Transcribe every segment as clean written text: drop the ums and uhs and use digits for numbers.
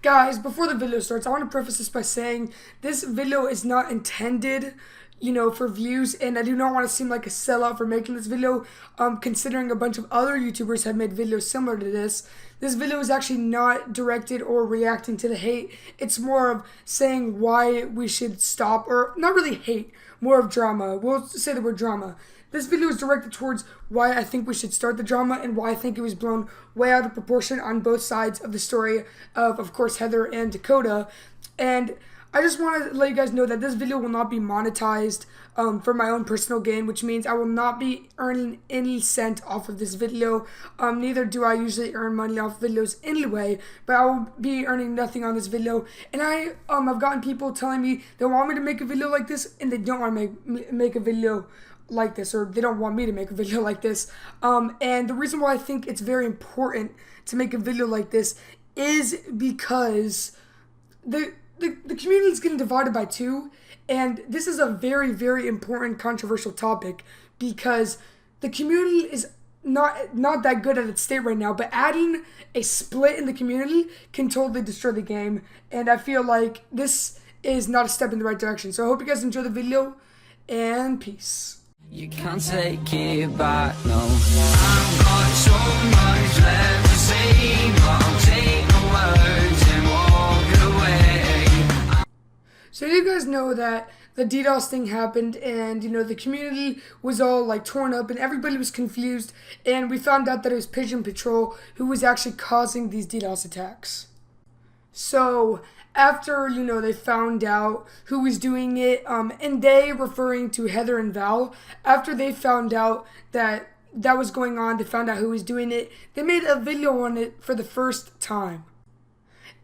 Guys, before the video starts, I want to preface this by saying this video is not intended, for views, and I do not want to seem like a sellout for making this video, considering a bunch of other YouTubers have made videos similar to this. This video is actually not directed or reacting to the hate. It's more of saying why we should stop, or not really hate, more of drama. We'll say the word drama. This video is directed towards why I think we should start the drama and why I think it was blown way out of proportion on both sides of the story of course, Heather and Dakota. And I just want to let you guys know that this video will not be monetized for my own personal gain, which means I will not be earning any cent off of this video. Neither do I usually earn money off videos anyway, but I will be earning nothing on this video. And I've gotten people telling me they want me to make a video like this and they don't want to make a video like this, or they don't want me to make a video like this. And the reason why I think it's very important to make a video like this is because the community is getting divided by two, and this is a very, very important controversial topic because the community is not that good at its state right now, but adding a split in the community can totally destroy the game, and I feel like this is not a step in the right direction. So I hope you guys enjoy the video, and peace. You can't take it back, no. I've got so much left to say, but I'll take the words and walk away. So you guys know that the DDoS thing happened, and the community was all like torn up and everybody was confused, and we found out that it was Pigeon Patrol who was actually causing these DDoS attacks. So after, they found out who was doing it, and they, referring to Heather and Val, after they found out that was going on, they found out who was doing it, they made a video on it for the first time.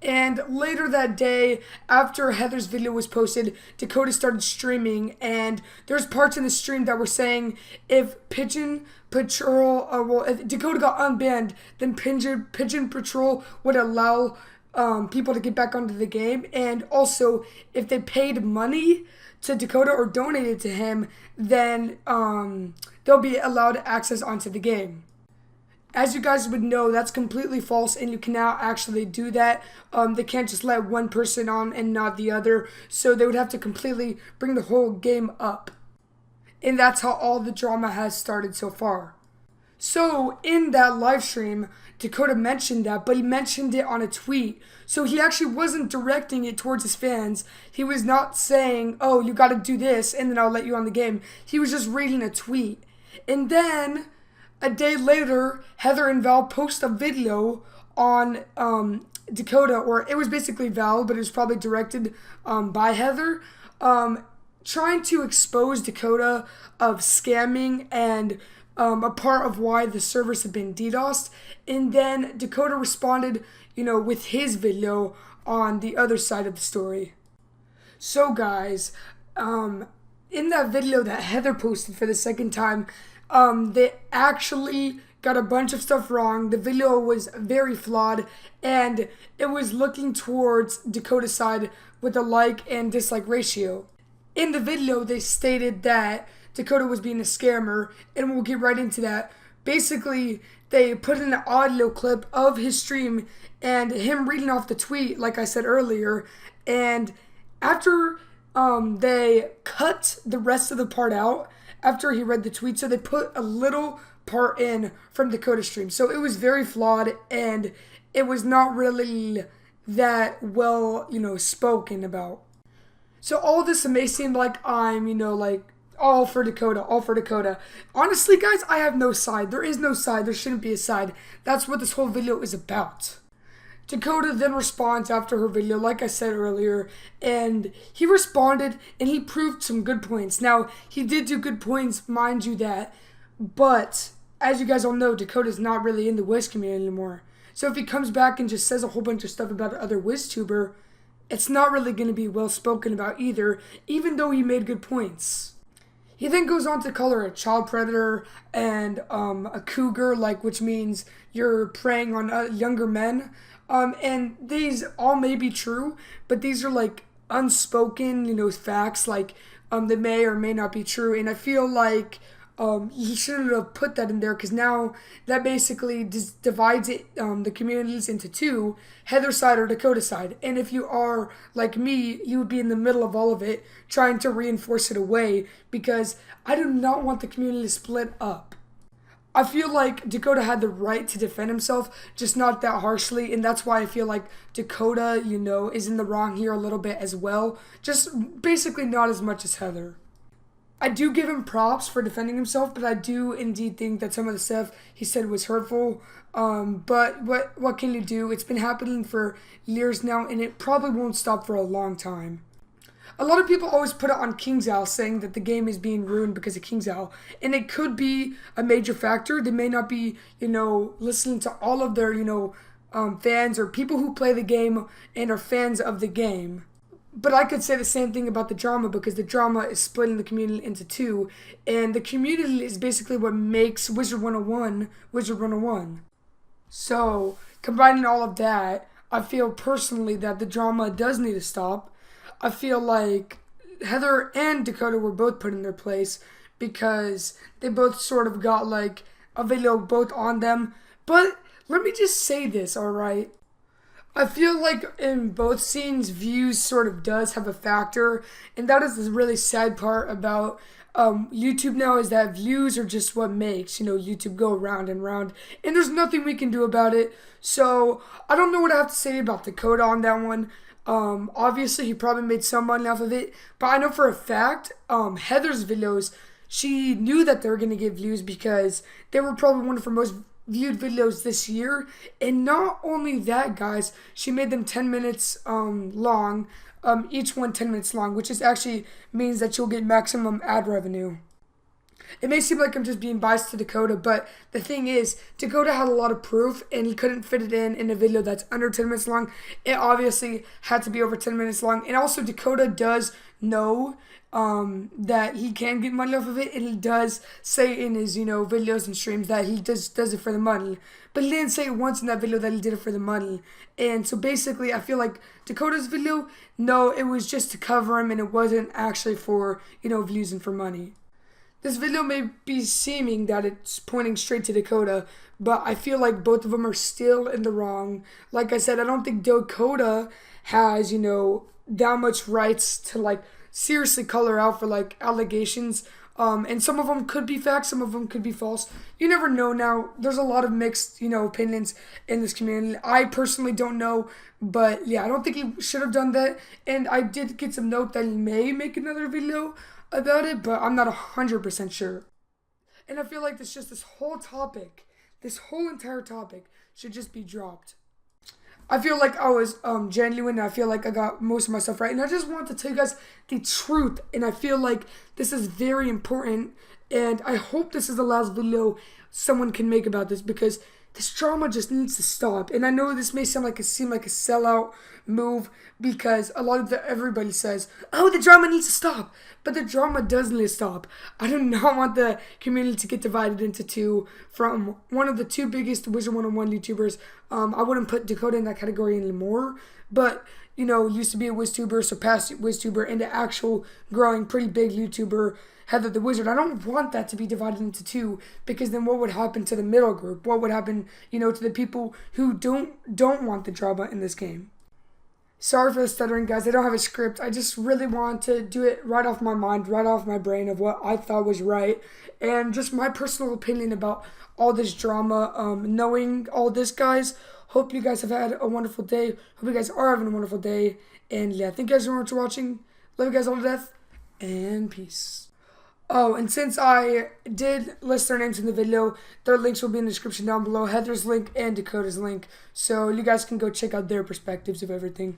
And later that day, after Heather's video was posted, Dakota started streaming, and there's parts in the stream that were saying if Pigeon Patrol, if Dakota got unbanned, then Pigeon Patrol would allow people to get back onto the game, and also if they paid money to Dakota or donated to him, then they'll be allowed access onto the game. As you guys would know, that's completely false, and you cannot actually do that. They can't just let one person on and not the other, so they would have to completely bring the whole game up. And that's how all the drama has started so far. So in that live stream, Dakota mentioned that, but he mentioned it on a tweet. So he actually wasn't directing it towards his fans. He was not saying, oh, you got to do this and then I'll let you on the game. He was just reading a tweet. And then a day later, Heather and Val post a video on Dakota, or it was basically Val, but it was probably directed by Heather, trying to expose Dakota of scamming and a part of why the servers have been DDoSed. And then Dakota responded, with his video on the other side of the story. So guys, in that video that Heather posted for the second time, they actually got a bunch of stuff wrong. The video was very flawed, and it was looking towards Dakota's side with a like and dislike ratio. In the video, they stated that Dakota was being a scammer, and we'll get right into that. Basically, they put in an audio clip of his stream and him reading off the tweet, like I said earlier, and after they cut the rest of the part out after he read the tweet, so they put a little part in from Dakota's stream. So it was very flawed, and it was not really that well, spoken about. So all this may seem like I'm, all for Dakota, all for Dakota. Honestly, guys, I have no side. There is no side. There shouldn't be a side. That's what this whole video is about. Dakota then responds after her video, like I said earlier, and he responded and he proved some good points. Now, he did do good points, mind you that, but as you guys all know, Dakota's not really in the Wiz community anymore. So if he comes back and just says a whole bunch of stuff about other WizTuber, it's not really going to be well spoken about either, even though he made good points. He then goes on to call her a child predator and a cougar, which means you're preying on younger men. And these all may be true, but these are unspoken, facts, they may or may not be true. And I feel like he shouldn't have put that in there, because now that basically divides it, the communities into two, Heather side or Dakota side. And if you are like me, you would be in the middle of all of it, trying to reinforce it away, because I do not want the community to split up. I feel like Dakota had the right to defend himself, just not that harshly, and that's why I feel like Dakota, is in the wrong here a little bit as well, just basically not as much as Heather. I do give him props for defending himself, but I do indeed think that some of the stuff he said was hurtful. But what can you do? It's been happening for years now, and it probably won't stop for a long time. A lot of people always put it on King's Owl, saying that the game is being ruined because of King's Owl, and it could be a major factor. They may not be, listening to all of their, fans or people who play the game and are fans of the game. But I could say the same thing about the drama, because the drama is splitting the community into two, and the community is basically what makes Wizard101 Wizard101. So, combining all of that, I feel personally that the drama does need to stop. I feel like Heather and Dakota were both put in their place, because they both sort of got like a video both on them. But let me just say this, alright? I feel like in both scenes, views sort of does have a factor, and that is the really sad part about YouTube now, is that views are just what makes, YouTube go round and round, and there's nothing we can do about it. So I don't know what I have to say about Dakota on that one. Obviously he probably made some money off of it, but I know for a fact, Heather's videos, she knew that they were going to get views, because they were probably one of her most viewed videos this year. And not only that, guys, she made them 10 minutes long, each one 10 minutes long, which is actually means that you'll get maximum ad revenue. It may seem like I'm just being biased to Dakota, but the thing is, Dakota had a lot of proof, and he couldn't fit it in a video that's under 10 minutes long. It obviously had to be over 10 minutes long. And also, Dakota does know that he can get money off of it, and he does say in his, videos and streams that he does it for the money. But he didn't say it once in that video that he did it for the money. And so basically, I feel like Dakota's video, no, it was just to cover him, and it wasn't actually for, views and for money. This video may be seeming that it's pointing straight to Dakota, but I feel like both of them are still in the wrong. Like I said, I don't think Dakota has, that much rights to, like, seriously call her out for, like, allegations. And some of them could be facts, some of them could be false. You never know now. There's a lot of mixed, opinions in this community. I personally don't know, but yeah, I don't think he should have done that. And I did get some note that he may make another video about it, but I'm not 100% sure. And I feel like this whole entire topic should just be dropped. I feel like I was genuine, and I feel like I got most of my stuff right, and I just want to tell you guys the truth, and I feel like this is very important, and I hope this is the last video someone can make about this, because this drama just needs to stop. And I know this may seem like a sellout move, because a lot of everybody says, oh, the drama needs to stop, but the drama does need to stop. I do not want the community to get divided into two from one of the two biggest Wizard101 YouTubers. I wouldn't put Dakota in that category anymore, but used to be a WizTuber, surpassed WizTuber, into actual growing pretty big YouTuber, Heather the Wizard. I don't want that to be divided into two, because then what would happen to the middle group? What would happen, to the people who don't want the drama in this game? Sorry for the stuttering, guys. I don't have a script. I just really want to do it right off my mind, right off my brain of what I thought was right, and just my personal opinion about all this drama. Knowing all this, guys, hope you guys have had a wonderful day. Hope you guys are having a wonderful day. And yeah, thank you guys so much for watching. Love you guys all to death, and peace. Oh, and since I did list their names in the video, their links will be in the description down below. Heather's link and Dakota's link. So you guys can go check out their perspectives of everything.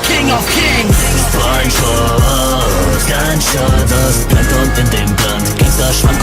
King of Kings! Freischutz, kein Schaden, bleibt unten in dem Brand. Gangster schwank